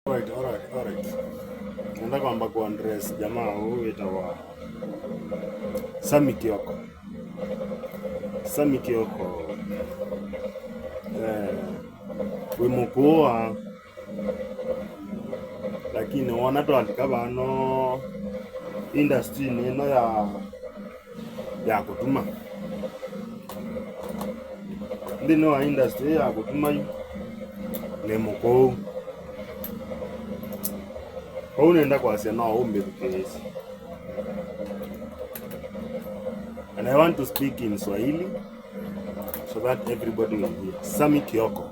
Alright. Nataka kwamba ku address jamaa huyu itawa Sami Kioko. Wimukuwa lakini wanato alikaba no industry nino ya kutuma ndino wa industry ya kutuma ni muko kwa unaenda kwa sema ombe kesi. And I want to speak in Swahili so that everybody will hear. Sami Kioko,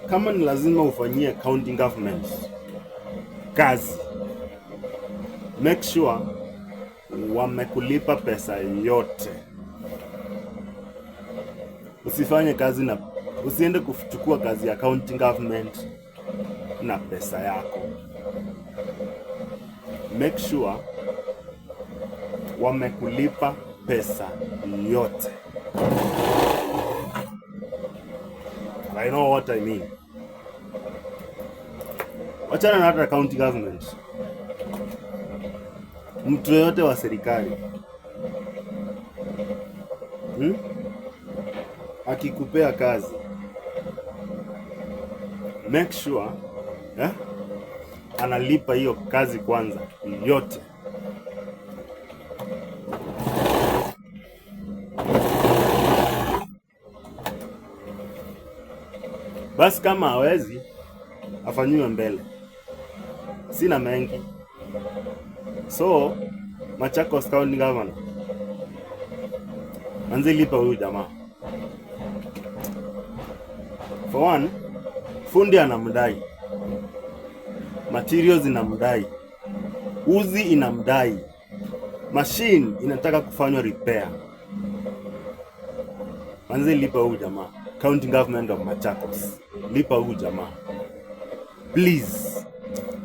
kama ni lazima ufanyie county government kazi, make sure wamekulipa pesa yote. Usifanye kazi na usiende kuchukua kazi ya county government na pesa yako. Make sure wamekulipa pesa yote. I know what I mean. Wachana na hata county government. Mtu yote wa serikali akikupea kazi, make sure analipa hiyo kazi kwanza yote. Basi kama hawezi afanyiwe mbele, sina mengi. So Machakos County Governor anze lipa huyu jamaa. For one, fundi anamdai, materials inamdai, uzi inamdai, machine inataka kufanywa repair. Anze lipa huyu jamaa. County Government of Machakos, lipa huyu jamaa please.